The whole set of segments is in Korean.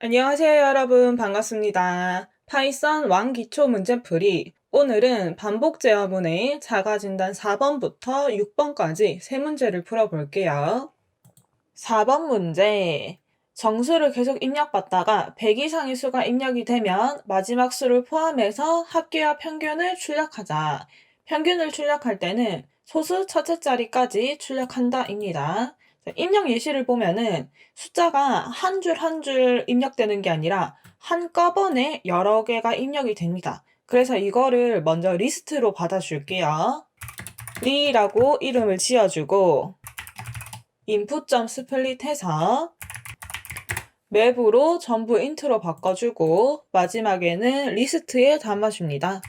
안녕하세요, 여러분. 반갑습니다. 파이썬 왕기초 문제풀이. 오늘은 반복 제어문의 자가진단 4번부터 6번까지 세 문제를 풀어볼게요. 4번 문제. 정수를 계속 입력받다가 100 이상의 수가 입력이 되면 마지막 수를 포함해서 합계와 평균을 출력하자. 평균을 출력할 때는 소수 첫째 자리까지 출력한다입니다. 입력 예시를 보면은 숫자가 한 줄 한 줄 입력되는 게 아니라 한꺼번에 여러 개가 입력이 됩니다. 그래서 이거를 먼저 리스트로 받아줄게요. 리라고 이름을 지어주고 input.split 해서 맵으로 전부 인트로 바꿔주고 마지막에는 리스트에 담아줍니다.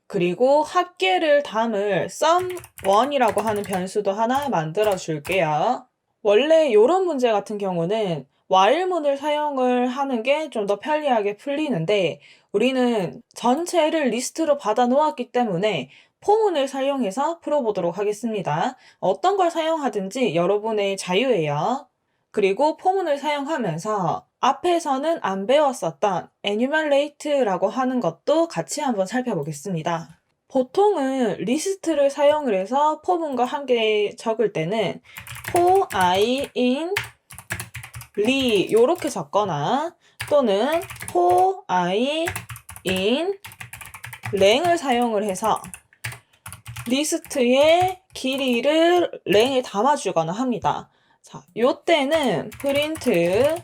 그리고 합계를 담을 sum1이라고 하는 변수도 하나 만들어 줄게요. 원래 이런 문제 같은 경우는 while문을 사용을 하는 게 좀 더 편리하게 풀리는데 우리는 전체를 리스트로 받아 놓았기 때문에 포문을 사용해서 풀어보도록 하겠습니다. 어떤 걸 사용하든지 여러분의 자유예요. 그리고 포문을 사용하면서 앞에서는 안 배웠었던 enumerate라고 하는 것도 같이 한번 살펴보겠습니다. 보통은 리스트를 사용을 해서 포문과 함께 적을 때는 for i in 리 이렇게 적거나 또는 for i in 랭을 사용을 해서 리스트의 길이를 랭에 담아주거나 합니다. 자, 요때는 print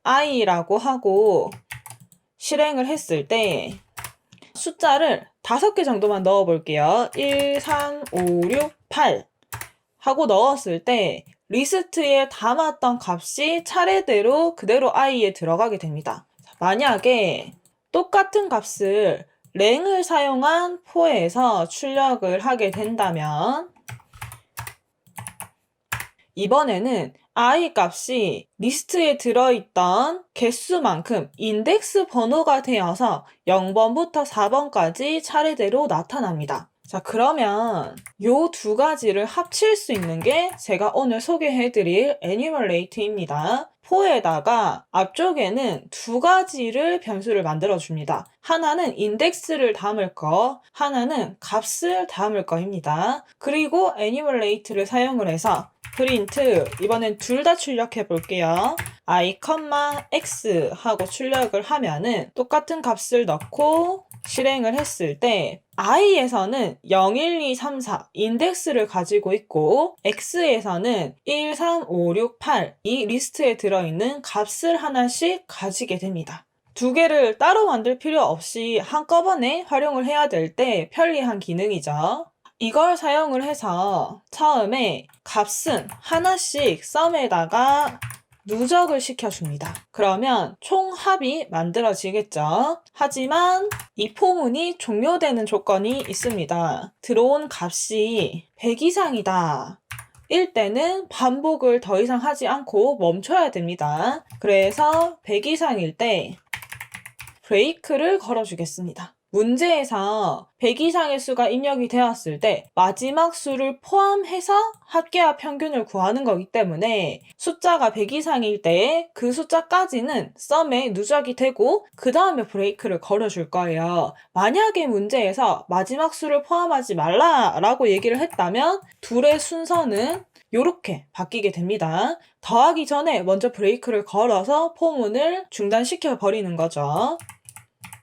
i라고 하고 실행을 했을 때 숫자를 5개 정도만 넣어 볼게요. 1, 3, 5, 6, 8 하고 넣었을 때 리스트에 담았던 값이 차례대로 그대로 i에 들어가게 됩니다. 만약에 똑같은 값을 랭을 사용한 for에서 출력을 하게 된다면 이번에는 i 값이 리스트에 들어있던 개수만큼 인덱스 번호가 되어서 0번부터 4번까지 차례대로 나타납니다. 자, 그러면 요 두 가지를 합칠 수 있는 게 제가 오늘 소개해드릴 enumerate입니다. for에다가 앞쪽에는 두 가지를 변수를 만들어줍니다. 하나는 인덱스를 담을 거, 하나는 값을 담을 거입니다. 그리고 enumerate를 사용을 해서 print 이번엔 둘 다 출력해 볼게요. i, x 하고 출력을 하면은 똑같은 값을 넣고 실행을 했을 때 i에서는 0, 1, 2, 3, 4 인덱스를 가지고 있고 x에서는 1, 3, 5, 6, 8 이 리스트에 들어있는 값을 하나씩 가지게 됩니다. 두 개를 따로 만들 필요 없이 한꺼번에 활용을 해야 될 때 편리한 기능이죠. 이걸 사용을 해서 처음에 값은 하나씩 sum에다가 누적을 시켜줍니다. 그러면 총합이 만들어지겠죠. 하지만 이 포문이 종료되는 조건이 있습니다. 들어온 값이 100 이상이다. 일 때는 반복을 더 이상 하지 않고 멈춰야 됩니다. 그래서 100 이상일 때 브레이크를 걸어주겠습니다. 문제에서 100 이상의 수가 입력이 되었을 때 마지막 수를 포함해서 합계와 평균을 구하는 거기 때문에 숫자가 100 이상일 때 그 숫자까지는 sum에 누적이 되고 그 다음에 브레이크를 걸어줄 거예요. 만약에 문제에서 마지막 수를 포함하지 말라라고 얘기를 했다면 둘의 순서는 요렇게 바뀌게 됩니다. 더하기 전에 먼저 브레이크를 걸어서 포문을 중단시켜 버리는 거죠.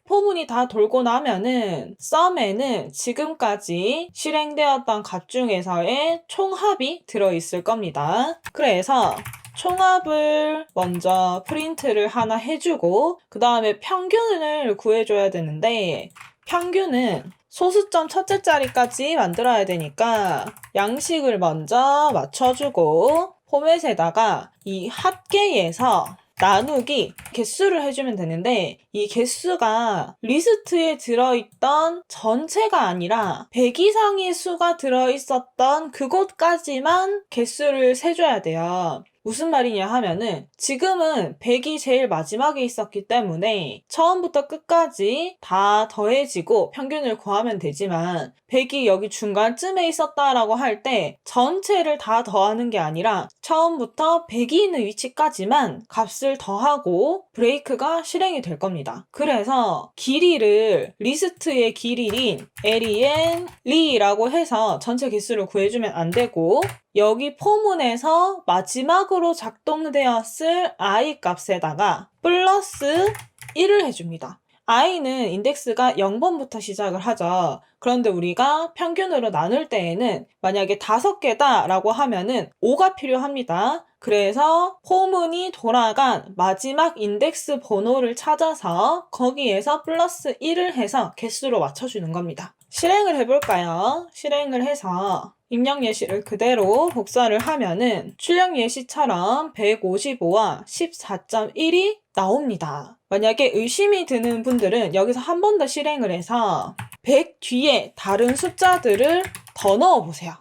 포문이 다 돌고 나면은 sum에는 지금까지 실행되었던 값 중에서의 총합이 들어있을 겁니다. 그래서 총합을 먼저 프린트를 하나 해주고 그 다음에 평균을 구해줘야 되는데 평균은 소수점 첫째 자리까지 만들어야 되니까 양식을 먼저 맞춰주고 포맷에다가 이 합계에서 나누기 개수를 해주면 되는데 이 개수가 리스트에 들어있던 전체가 아니라 100 이상의 수가 들어있었던 그곳까지만 개수를 세줘야 돼요. 무슨 말이냐 하면은 지금은 100이 제일 마지막에 있었기 때문에 처음부터 끝까지 다 더해지고 평균을 구하면 되지만 100이 여기 중간쯤에 있었다라고 할 때 전체를 다 더하는 게 아니라 처음부터 100이 있는 위치까지만 값을 더하고 브레이크가 실행이 될 겁니다. 그래서 길이를 리스트의 길이인 len 리라고 해서 전체 개수를 구해주면 안 되고 여기 포문에서 마지막으로 작동되었을 i 값에다가 플러스 1을 해줍니다. i는 인덱스가 0번부터 시작을 하죠. 그런데 우리가 평균으로 나눌 때에는 만약에 5개다 라고 하면은 5가 필요합니다. 그래서 포문이 돌아간 마지막 인덱스 번호를 찾아서 거기에서 플러스 1을 해서 개수로 맞춰주는 겁니다. 실행을 해볼까요? 실행을 해서 입력 예시를 그대로 복사를 하면은 출력 예시처럼 155와 14.1이 나옵니다. 만약에 의심이 드는 분들은 여기서 한 번 더 실행을 해서 100 뒤에 다른 숫자들을 더 넣어보세요.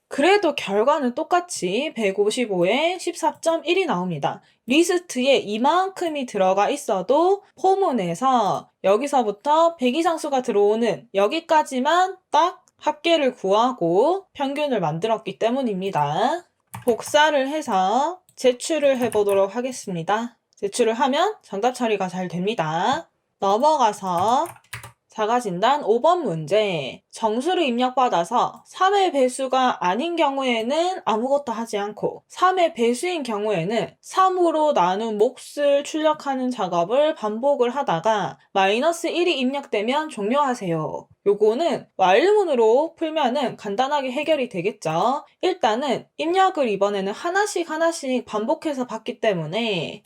그래도 결과는 똑같이 155에 14.1이 나옵니다. 리스트에 이만큼이 들어가 있어도 포문에서 여기서부터 100 이상 수가 들어오는 여기까지만 딱 합계를 구하고 평균을 만들었기 때문입니다. 복사를 해서 제출을 해보도록 하겠습니다. 제출을 하면 정답 처리가 잘 됩니다. 넘어가서 자가진단 5번 문제. 정수를 입력받아서 3의 배수가 아닌 경우에는 아무것도 하지 않고 3의 배수인 경우에는 3으로 나눈 몫을 출력하는 작업을 반복을 하다가 마이너스 1이 입력되면 종료하세요. 요거는 완료문으로 풀면은 간단하게 해결이 되겠죠. 일단은 입력을 이번에는 하나씩 반복해서 받기 때문에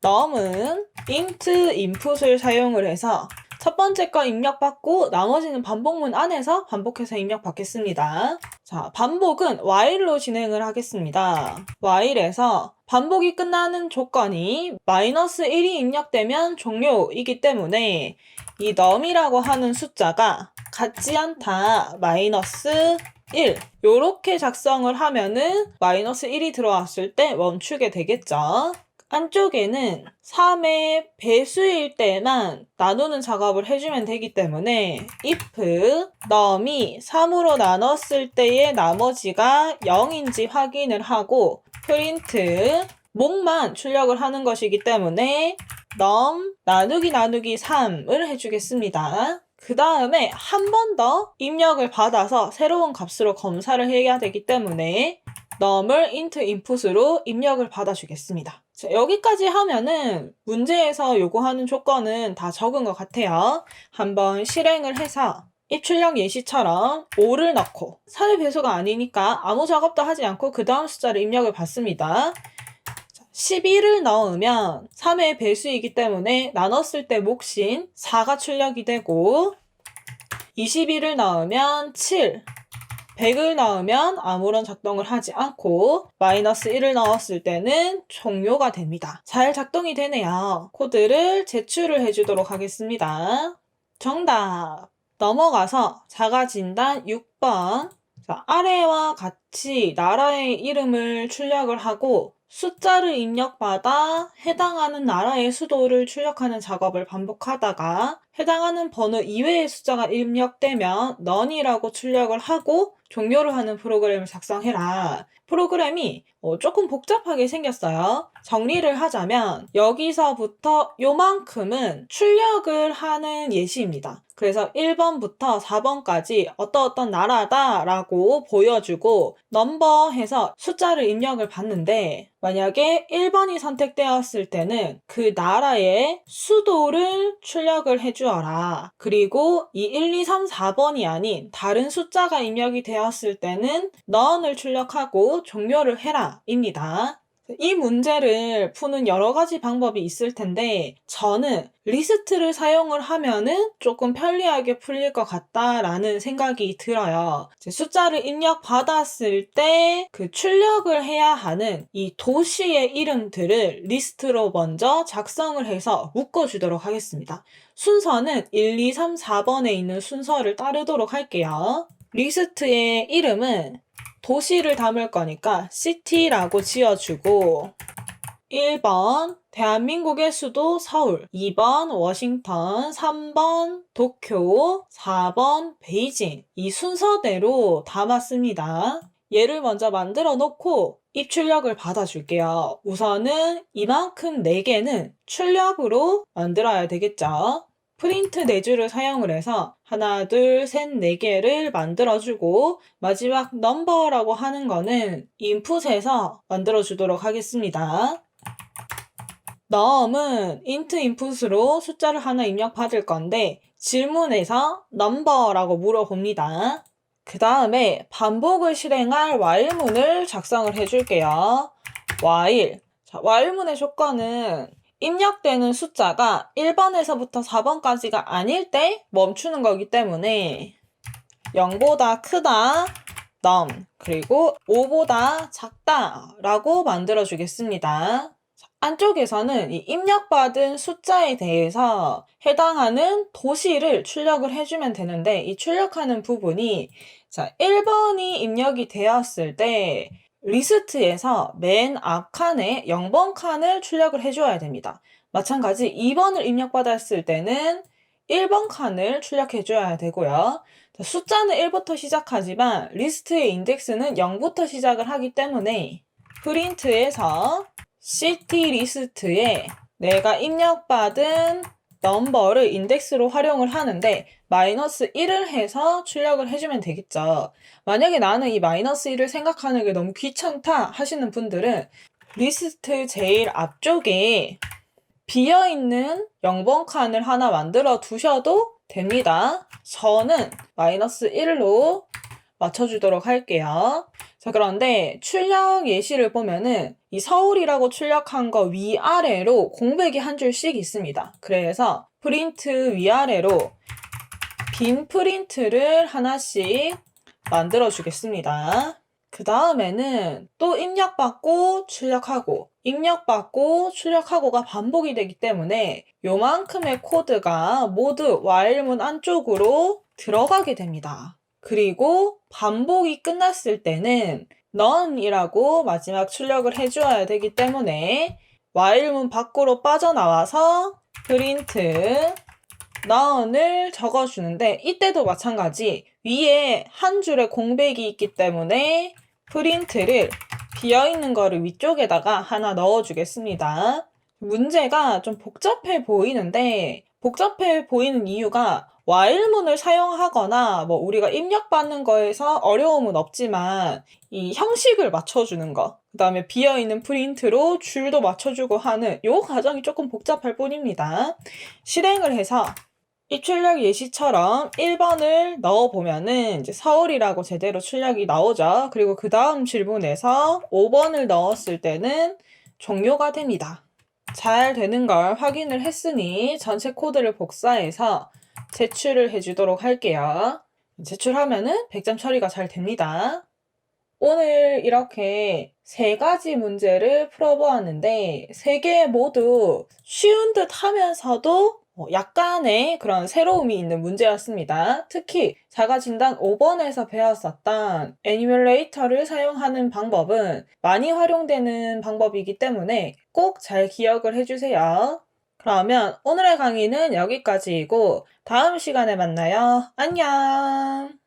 넘은 int input을 사용을 해서 첫 번째 거 입력받고 나머지는 반복문 안에서 반복해서 입력받겠습니다. 자, 반복은 while로 진행을 하겠습니다. while에서 반복이 끝나는 조건이 마이너스 1이 입력되면 종료이기 때문에 이 num이라고 하는 숫자가 같지 않다 마이너스 1 요렇게 작성을 하면은 마이너스 1이 들어왔을 때 멈추게 되겠죠. 안쪽에는 3의 배수일 때만 나누는 작업을 해주면 되기 때문에 if num이 3으로 나눴을 때의 나머지가 0인지 확인을 하고 print 목만 출력을 하는 것이기 때문에 num 나누기 3을 해주겠습니다. 그 다음에 한 번 더 입력을 받아서 새로운 값으로 검사를 해야 되기 때문에 num을 int input으로 입력을 받아주겠습니다. 자, 여기까지 하면은 문제에서 요구하는 조건은 다 적은 것 같아요. 한번 실행을 해서 입출력 예시처럼 5를 넣고 3의 배수가 아니니까 아무 작업도 하지 않고 그 다음 숫자를 입력을 받습니다. 11을 넣으면 3의 배수이기 때문에 나눴을 때 몫인 4가 출력이 되고 21을 넣으면 7 100을 넣으면 아무런 작동을 하지 않고 마이너스 1을 넣었을 때는 종료가 됩니다. 잘 작동이 되네요. 코드를 제출을 해주도록 하겠습니다. 정답! 넘어가서 자가진단 6번. 자, 아래와 같이 나라의 이름을 출력을 하고 숫자를 입력받아 해당하는 나라의 수도를 출력하는 작업을 반복하다가 해당하는 번호 이외의 숫자가 입력되면 none이라고 출력을 하고 종료를 하는 프로그램을 작성해라. 프로그램이 조금 복잡하게 생겼어요. 정리를 하자면 여기서부터 요만큼은 출력을 하는 예시입니다. 그래서 1번부터 4번까지 어떤 나라다라고 보여주고 넘버 해서 숫자를 입력을 받는데 만약에 1번이 선택되었을 때는 그 나라의 수도를 출력을 해주어라. 그리고 이 1, 2, 3, 4번이 아닌 다른 숫자가 입력이 되었을 때는 none을 출력하고 종료를 해라 입니다. 이 문제를 푸는 여러 가지 방법이 있을 텐데 저는 리스트를 사용을 하면은 조금 편리하게 풀릴 것 같다라는 생각이 들어요. 숫자를 입력받았을 때 그 출력을 해야 하는 이 도시의 이름들을 리스트로 먼저 작성을 해서 묶어주도록 하겠습니다. 순서는 1, 2, 3, 4번에 있는 순서를 따르도록 할게요. 리스트의 이름은 도시를 담을 거니까 city라고 지어주고 1번 대한민국의 수도 서울, 2번 워싱턴, 3번 도쿄, 4번 베이징. 이 순서대로 담았습니다. 얘를 먼저 만들어 놓고 입출력을 받아줄게요. 우선은 이만큼 4개는 출력으로 만들어야 되겠죠. 프린트 4줄을 사용을 해서 하나, 둘, 셋, 4개를 만들어주고 마지막 넘버라고 하는 거는 인풋에서 만들어주도록 하겠습니다. num은 int 인풋으로 숫자를 하나 입력받을 건데 질문에서 number라고 물어봅니다. 그 다음에 반복을 실행할 while문을 작성을 해줄게요. while. 자, while문의 조건은 입력되는 숫자가 1번에서부터 4번까지가 아닐 때 멈추는 거기 때문에 0보다 크다, num, 그리고 5보다 작다 라고 만들어 주겠습니다. 안쪽에서는 이 입력받은 숫자에 대해서 해당하는 도시를 출력을 해주면 되는데 이 출력하는 부분이 자 1번이 입력이 되었을 때 리스트에서 맨 앞칸에 0번 칸을 출력을 해줘야 됩니다. 마찬가지 2번을 입력받았을 때는 1번 칸을 출력해줘야 되고요. 숫자는 1부터 시작하지만 리스트의 인덱스는 0부터 시작을 하기 때문에 프린트에서 city 리스트에 내가 입력받은 넘버를 인덱스로 활용을 하는데 -1을 해서 출력을 해주면 되겠죠. 만약에 나는 이 -1을 생각하는 게 너무 귀찮다 하시는 분들은 리스트 제일 앞쪽에 비어있는 0번 칸을 하나 만들어 두셔도 됩니다. 저는 -1로 맞춰주도록 할게요. 자, 그런데 출력 예시를 보면은 이 서울이라고 출력한 거 위아래로 공백이 한 줄씩 있습니다. 그래서 프린트 위아래로 빈 프린트를 하나씩 만들어 주겠습니다. 그 다음에는 또 입력받고 출력하고 입력받고 출력하고가 반복이 되기 때문에 요만큼의 코드가 모두 while문 안쪽으로 들어가게 됩니다. 그리고 반복이 끝났을 때는 none이라고 마지막 출력을 해주어야 되기 때문에 while문 밖으로 빠져나와서 print none을 적어주는데 이때도 마찬가지 위에 한 줄의 공백이 있기 때문에 프린트를 비어있는 거를 위쪽에다가 하나 넣어주겠습니다. 문제가 좀 복잡해 보이는데 복잡해 보이는 이유가 while문을 사용하거나 뭐 우리가 입력받는 거에서 어려움은 없지만 이 형식을 맞춰주는 거, 그 다음에 비어있는 프린트로 줄도 맞춰주고 하는 요 과정이 조금 복잡할 뿐입니다. 실행을 해서 입출력 예시처럼 1번을 넣어보면은 이제 서울이라고 제대로 출력이 나오죠. 그리고 그 다음 질문에서 5번을 넣었을 때는 종료가 됩니다. 잘 되는 걸 확인을 했으니 전체 코드를 복사해서 제출을 해주도록 할게요. 제출하면은 100점 처리가 잘 됩니다. 오늘 이렇게 3가지 문제를 풀어보았는데 3개 모두 쉬운 듯 하면서도 약간의 그런 새로움이 있는 문제였습니다. 특히 자가진단 5번에서 배웠었던 애니메이터를 사용하는 방법은 많이 활용되는 방법이기 때문에 꼭 잘 기억을 해주세요. 그러면 오늘의 강의는 여기까지이고 다음 시간에 만나요. 안녕!